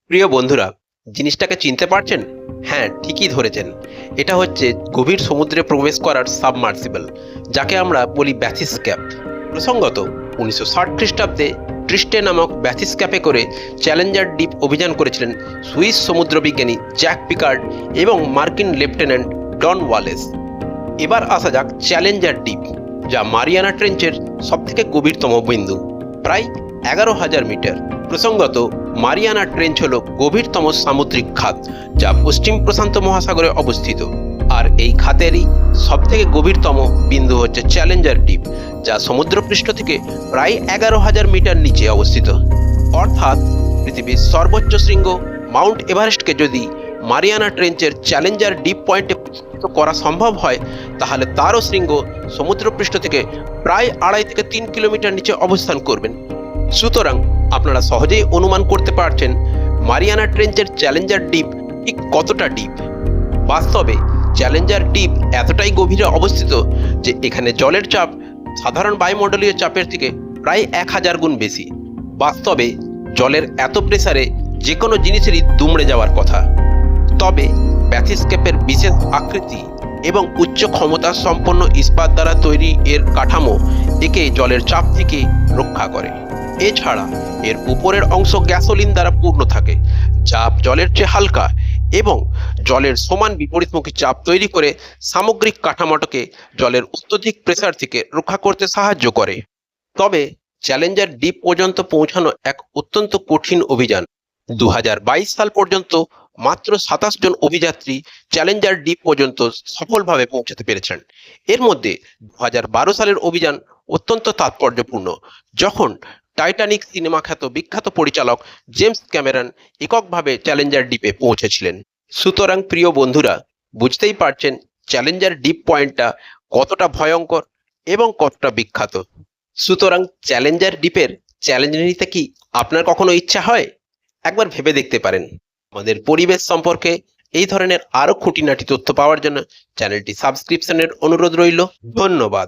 প্রিয় বন্ধুরা, জিনিসটাকে চিনতে পারছেন? হ্যাঁ, ঠিকই ধরেছেন। এটা হচ্ছে গভীর সমুদ্রে প্রবেশ করার সাবমার্সিবল, যাকে আমরা বলি ব্যাথিসক্যাপ। প্রসঙ্গত 1960 খ্রিস্টাব্দে ট্রিস্টে নামক ব্যাথিসক্যাপে করে চ্যালেঞ্জার ডিপ অভিযান করেছিলেন সুইস সমুদ্রবিজ্ঞানী জ্যাক পিকার্ড এবং মার্কিন লেফটেন্যান্ট ডন ওয়ালেস। এবার আসা যাক চ্যালেঞ্জার ডিপ, যা মারিয়ানা ট্রেঞ্চের সবথেকে গভীরতম বিন্দু, প্রায় 11,000 মিটার। প্রসঙ্গত, মারিয়ানা ট্রেঞ্চ হল গভীরতম সামুদ্রিক খাত, যা পশ্চিম প্রশান্ত মহাসাগরে অবস্থিত। আর এই খাতেরই সবথেকে গভীরতম বিন্দু হচ্ছে চ্যালেঞ্জার ডিপ, যা সমুদ্রপৃষ্ঠ থেকে প্রায় 11,000 মিটার নিচে অবস্থিত। অর্থাৎ পৃথিবীর সর্বোচ্চ শৃঙ্গ মাউন্ট এভারেস্টকে যদি মারিয়ানা ট্রেঞ্চের চ্যালেঞ্জার ডিপ পয়েন্টে করা সম্ভব হয়, তাহলে তারও শৃঙ্গ সমুদ্রপৃষ্ঠ থেকে প্রায় 2.5 থেকে 3 কিলোমিটার নিচে অবস্থান করবেন। সুতরাং আপনারা সহজেই অনুমান করতে পারছেন মারিয়ানা ট্রেঞ্চের চ্যালেঞ্জার ডিপ ঠিক কতটা ডিপ। বাস্তবে চ্যালেঞ্জার ডিপ এতটাই গভীরে অবস্থিত যে এখানে জলের চাপ সাধারণ বায়ুমণ্ডলীয় চাপের থেকে প্রায় 1000 গুণ বেশি। বাস্তবে জলের এত প্রেসারে যে কোনো জিনিসেরই দুমড়ে যাওয়ার কথা। তবে ব্যাথিসক্যাপের বিশেষ আকৃতি এবং উচ্চ ক্ষমতা সম্পন্ন ইস্পাত দ্বারা তৈরি এর কাঠামো একে জলের চাপ থেকে রক্ষা করে। এছাড়া এর উপরের অংশ গ্যাসোলিন দ্বারা পূর্ণ থাকে, যা জলের চেয়ে হালকা এবং জলের সমান বিপরীতমুখী চাপ তৈরি করে সামগ্রিক কাঠামোটাকে জলের অত্যধিক প্রেসার থেকে রক্ষা করতে সাহায্য করে। তবে চ্যালেঞ্জার ডিপ পর্যন্ত পৌঁছানো এক অত্যন্ত কঠিন অভিযান। 2022 সাল পর্যন্ত মাত্র 27 জন অভিযাত্রী চ্যালেঞ্জার ডিপ পর্যন্ত সফলভাবে পৌঁছাতে পেরেছেন। এর মধ্যে 2012 সালের অভিযান অত্যন্ত তাৎপর্যপূর্ণ, যখন টাইটানিক সিনেমা খ্যাত বিখ্যাত পরিচালক জেমস ক্যামেরন এককভাবে চ্যালেঞ্জার ডিপে পৌঁছেছিলেন। সুতরাং প্রিয় বন্ধুরা, বুঝতেই পারছেন চ্যালেঞ্জার ডিপ পয়েন্টটা কতটা ভয়ঙ্কর এবং কতটা বিখ্যাত। সুতরাং চ্যালেঞ্জার ডিপের চ্যালেঞ্জ নিতে কি আপনার কখনো ইচ্ছা হয়? একবার ভেবে দেখতে পারেন। আমাদের পরিবেশ সম্পর্কে এই ধরনের আরো খুঁটিনাটি তথ্য পাওয়ার জন্য চ্যানেলটি সাবস্ক্রিপশনের অনুরোধ রইল। ধন্যবাদ।